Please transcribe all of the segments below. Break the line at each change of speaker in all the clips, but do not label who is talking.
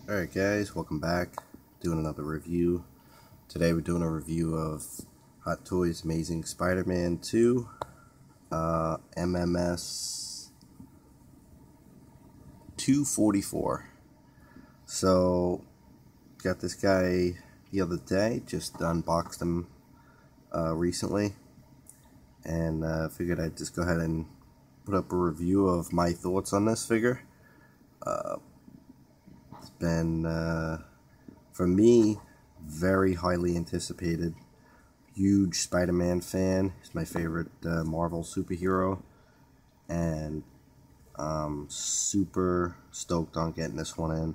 Alright guys, welcome back. Doing another review. Today we're doing a review of Hot Toys Amazing Spider-Man 2 MMS244. So, got this guy the other day, just unboxed him recently, and figured I'd just go ahead and put up a review of my thoughts on this figure. It's been, for me, very highly anticipated. Huge Spider-Man fan. He's my favorite Marvel superhero, and super stoked on getting this one in.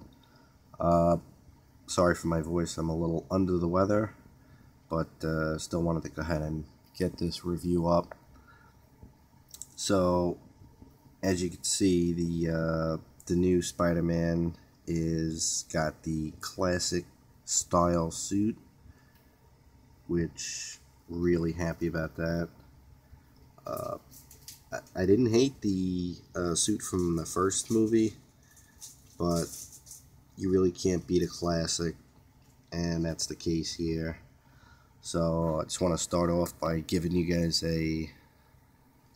Sorry for my voice, I'm a little under the weather, but still wanted to go ahead and get this review up. So, as you can see, the new Spider-Man is got the classic style suit, which really happy about that. I didn't hate the suit from the first movie, but you really can't beat a classic, and that's the case here. So I just want to start off by giving you guys a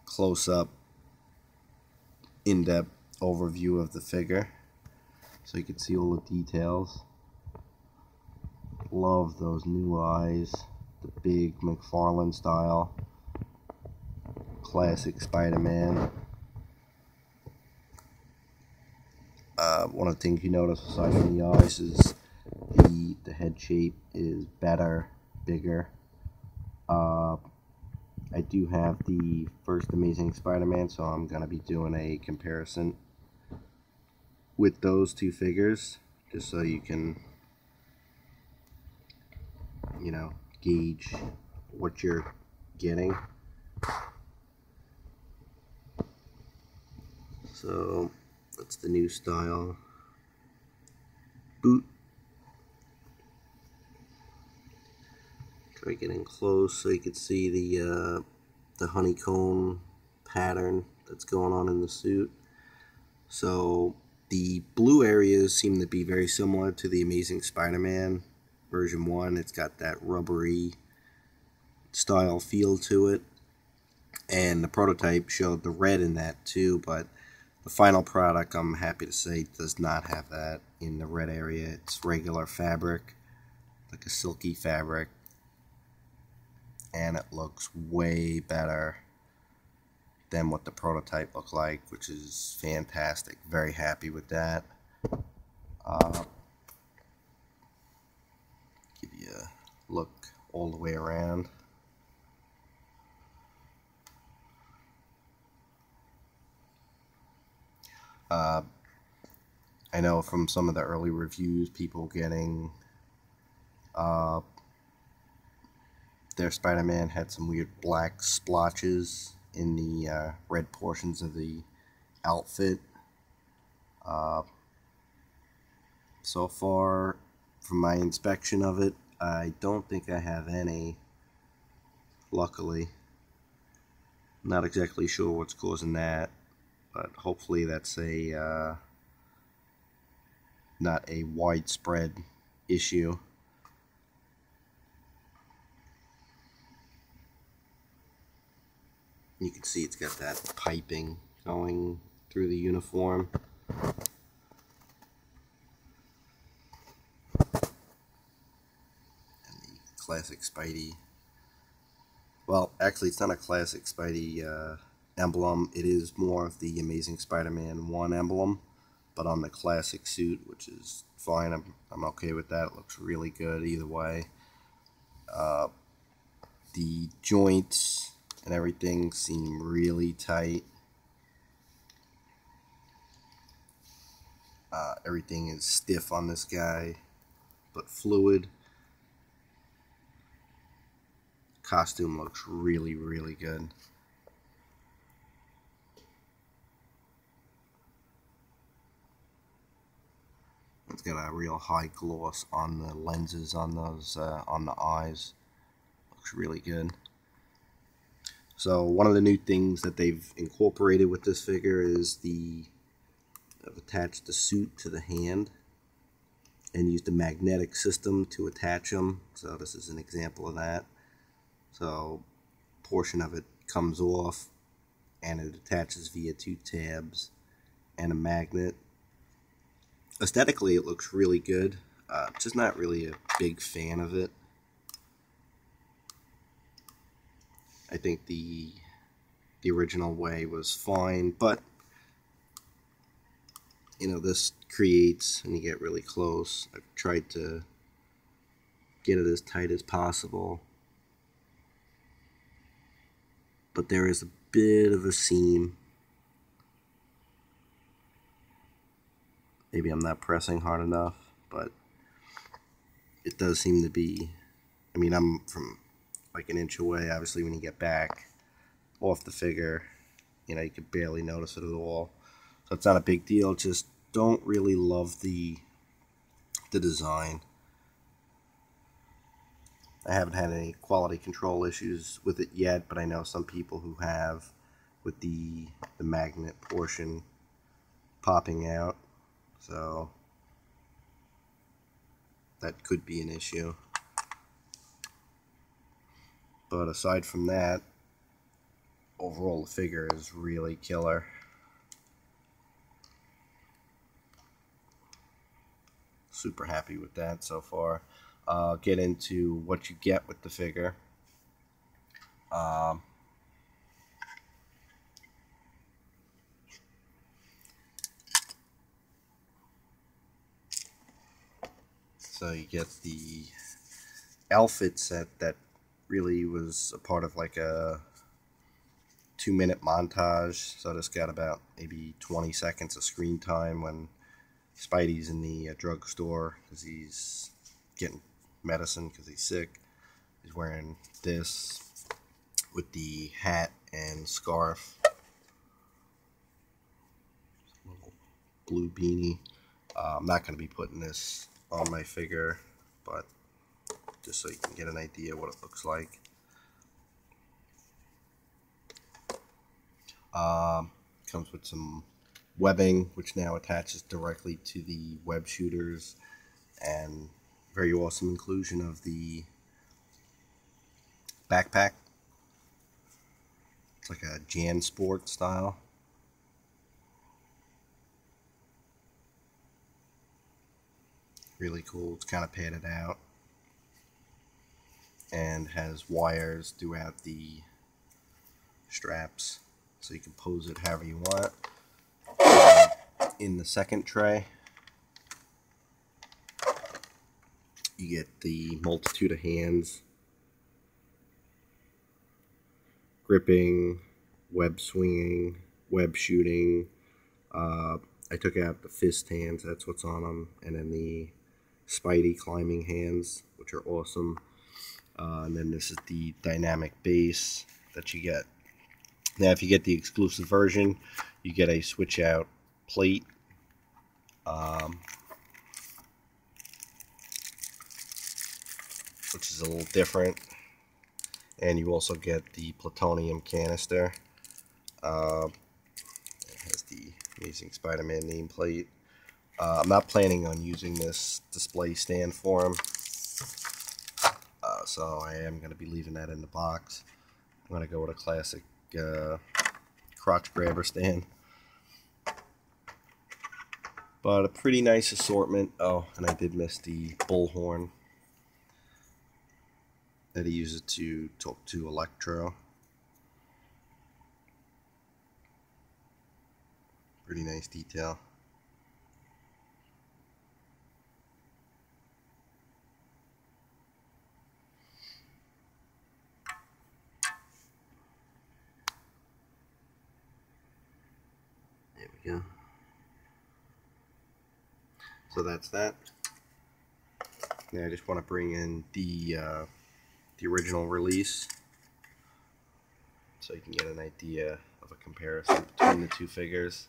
close-up, in-depth overview of the figure, so you can see all the details. Love those new eyes, the big McFarlane style, classic Spider-Man. One of the things you notice aside from the eyes is the head shape is better, bigger. I do have the first Amazing Spider-Man, so I'm going to be doing a comparison with those two figures, just so you can, you know, gauge what you're getting. So that's the new style boot. Try getting close so you can see the honeycomb pattern that's going on in the suit. So the blue areas seem to be very similar to the Amazing Spider-Man version 1. It's got that rubbery style feel to it, and the prototype showed the red in that too, but the final product, I'm happy to say, does not have that in the red area. It's regular fabric, like a silky fabric, and it looks way better than what the prototype looked like, which is fantastic. Very happy with that. Give you a look all the way around. I know from some of the early reviews, people getting their Spider-Man had some weird black splotches in the red portions of the outfit. So far, from my inspection of it, I don't think I have any, luckily. Not exactly sure what's causing that, but hopefully that's a not a widespread issue. You can see it's got that piping going through the uniform. And the classic Spidey. Well, actually it's not a classic Spidey emblem. It is more of the Amazing Spider-Man 1 emblem, but on the classic suit, which is fine. I'm okay with that. It looks really good either way. The joints and everything seem really tight. Everything is stiff on this guy, but fluid. Costume looks really, really good. It's got a real high gloss on the lenses on those on the eyes. Looks really good. So one of the new things that they've incorporated with this figure is I've attached the suit to the hand, and used a magnetic system to attach them. So this is an example of that. So a portion of it comes off and it attaches via 2 tabs and a magnet. Aesthetically it looks really good, just not really a big fan of it. I think the original way was fine, but you know, this creates, and you get really close. I've tried to get it as tight as possible, but there is a bit of a seam. Maybe I'm not pressing hard enough, but it does seem to be, I mean, I'm from like an inch away. Obviously when you get back off the figure, you know, you could barely notice it at all. So it's not a big deal, just don't really love the design. I haven't had any quality control issues with it yet, but I know some people who have, with the magnet portion popping out, so that could be an issue. But aside from that, overall the figure is really killer. Super happy with that so far. I'll get into what you get with the figure. So you get the outfit set that really was a part of like a 2-minute montage. So this got about maybe 20 seconds of screen time when Spidey's in the drugstore because he's getting medicine because he's sick. He's wearing this with the hat and scarf, little blue beanie. I'm not going to be putting this on my figure, but just so you can get an idea what it looks like. Comes with some webbing, which now attaches directly to the web shooters, and very awesome inclusion of the backpack. It's like a Jan Sport style. Really cool. It's kind of padded out and has wires throughout the straps, so you can pose it however you want. In the second tray, you get the multitude of hands, gripping, web swinging, web shooting. I took out the fist hands, that's what's on them, and then the Spidey climbing hands, which are awesome. And then this is the dynamic base that you get. Now, if you get the exclusive version, you get a switch out plate. Which is a little different. And you also get the plutonium canister. It has the Amazing Spiderman nameplate. I'm not planning on using this display stand for him, so I am going to be leaving that in the box. I'm going to go with a classic crotch grabber stand. But a pretty nice assortment. Oh, and I did miss the bullhorn that he uses to talk to Electro. Pretty nice detail. There we go. So that's that. Now I just want to bring in the original release so you can get an idea of a comparison between the two figures.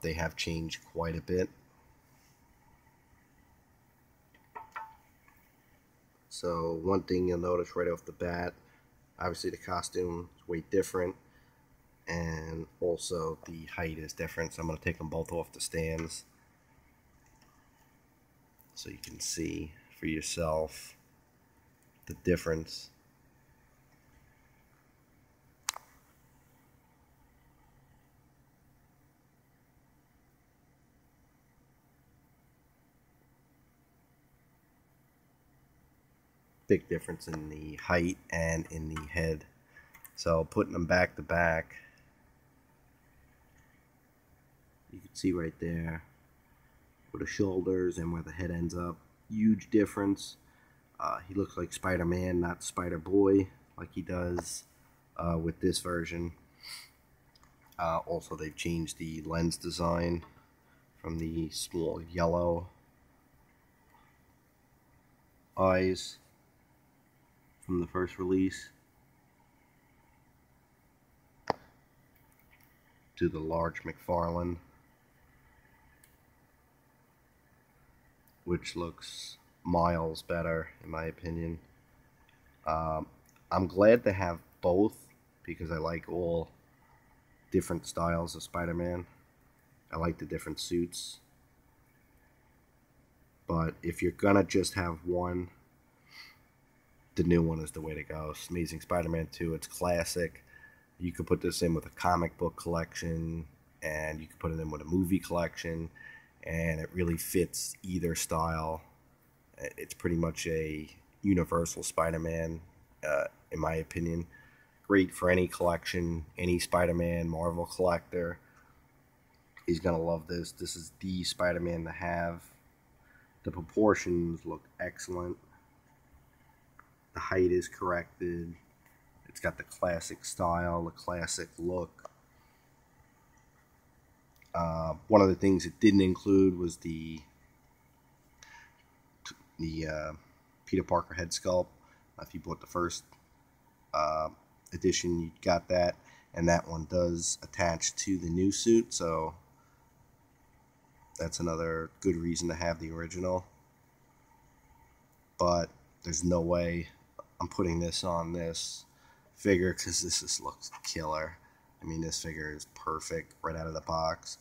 They have changed quite a bit. So one thing you'll notice right off the bat, obviously the costume is way different, and also the height is different. So I'm going to take them both off the stands. so you can see for yourself the difference. Big difference in the height and in the head. So putting them back to back, you can see right there where the shoulders and where the head ends up. Huge difference. He looks like Spider-Man, not Spider-Boy, like he does with this version. Also, they've changed the lens design from the small yellow eyes from the first release to the large McFarlane, which looks miles better in my opinion. I'm glad to have both because I like all different styles of Spider-Man. I like the different suits. But if you're gonna just have one, the new one is the way to go. Amazing Spider-Man 2, it's classic. You could put this in with a comic book collection, and you could put it in with a movie collection, and it really fits either style. It's pretty much a universal Spider-Man, in my opinion. Great for any collection, any Spider-Man, Marvel collector. He's going to love this. This is the Spider-Man to have. The proportions look excellent. The height is corrected. It's got the classic style, the classic look. One of the things it didn't include was the Peter Parker head sculpt. If you bought the first edition, you got that, and that one does attach to the new suit, so that's another good reason to have the original. But there's no way I'm putting this on this figure because this just looks killer. I mean, this figure is perfect right out of the box.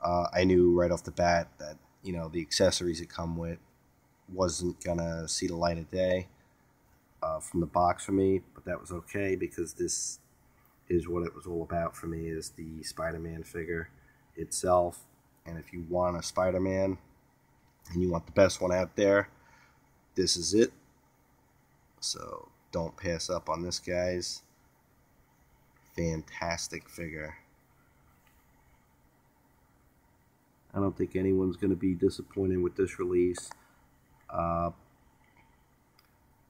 I knew right off the bat that, you know, the accessories that come with wasn't gonna see the light of day from the box for me, but that was okay because this is what it was all about for me, is the Spider-Man figure itself. And if you want a Spider-Man and you want the best one out there, this is it. So don't pass up on this, guys. Fantastic figure. I don't think anyone's going to be disappointed with this release.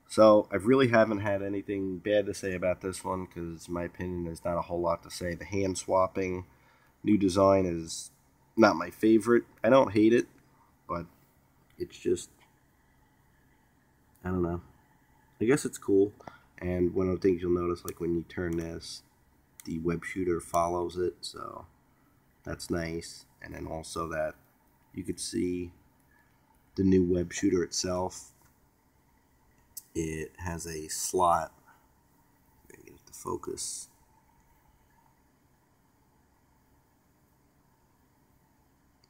So I really haven't had anything bad to say about this one because, in my opinion, there's not a whole lot to say. The hand swapping new design is not my favorite. I don't hate it, but it's just, I don't know. I guess it's cool. And one of the things you'll notice, like when you turn this, the web shooter follows it, so that's nice. And then also that you could see the new web shooter itself. It has a slot. I'm gonna get it to focus.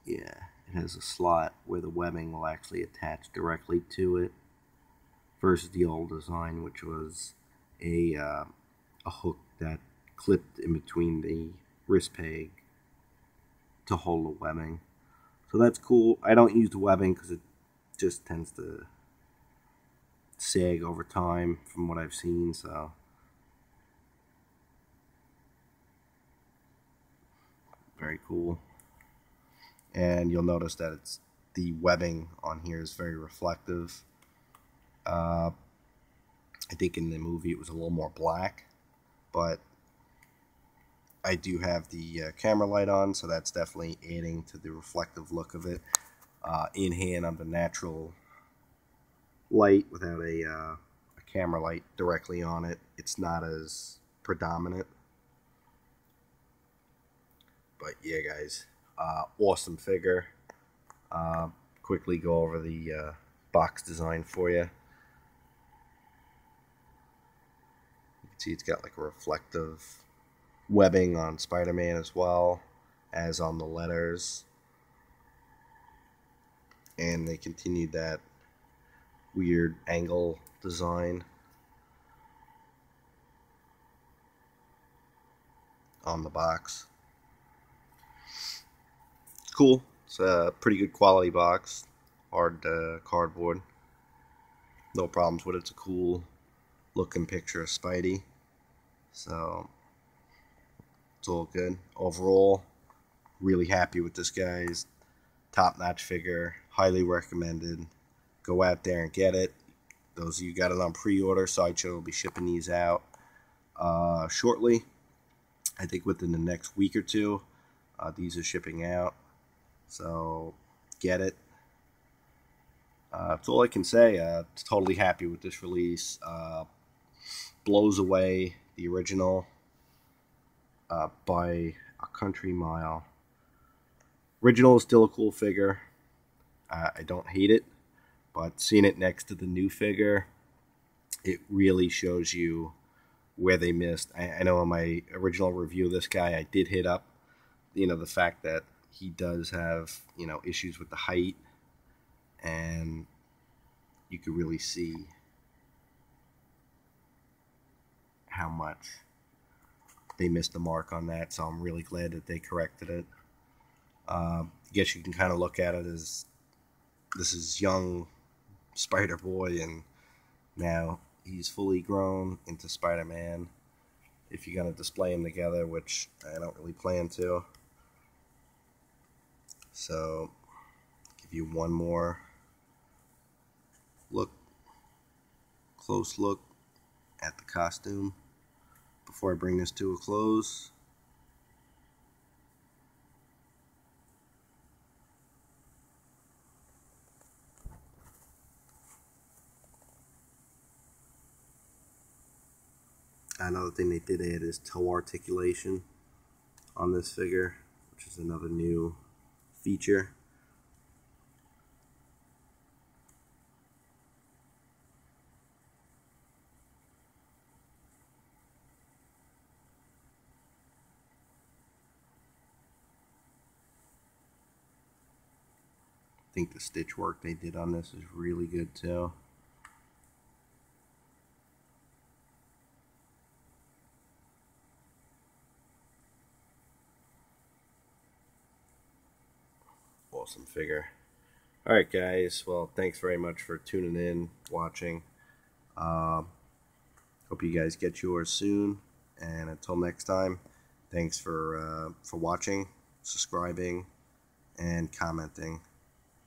Yeah, it has a slot where the webbing will actually attach directly to it, versus the old design, which was a hook that clipped in between the wrist peg to hold the webbing. So that's cool. I don't use the webbing because it just tends to sag over time from what I've seen, so very cool. And you'll notice that it's the webbing on here is very reflective. I think in the movie it was a little more black, but I do have the camera light on, so that's definitely adding to the reflective look of it. In hand, on the natural light without a camera light directly on it, it's not as predominant. But yeah, guys, awesome figure. Quickly go over the box design for you. You can see it's got like a reflective webbing on Spider-Man as well as on the letters. and they continued that weird angle design on the box. It's cool. It's a pretty good quality box. Hard cardboard. No problems with it. It's a cool looking picture of Spidey. So it's all good. Overall, really happy with this guy's top-notch figure. Highly recommended. Go out there and get it. Those of you got it on pre-order, Sideshow will be shipping these out shortly. I think within the next week or two, these are shipping out. So get it. That's all I can say. Totally happy with this release. Blows away the original by a country mile. Original is still a cool figure. I don't hate it, but seeing it next to the new figure, it really shows you where they missed. I know in my original review of this guy, I did hit up, the fact that he does have, issues with the height, and you could really see how much they missed the mark on that. So I'm really glad that they corrected it. I guess you can kind of look at it as this is young Spider-Boy, and now he's fully grown into Spider-Man. If you're going to display them together, which I don't really plan to. So, give you one more close look at the costume before I bring this to a close. Another thing they did add is toe articulation on this figure, which is another new feature. I think the stitch work they did on this is really good too. Awesome figure. Alright guys, well thanks very much for tuning in, watching. Hope you guys get yours soon, and until next time, thanks for watching, subscribing, and commenting.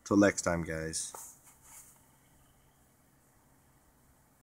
Till next time guys.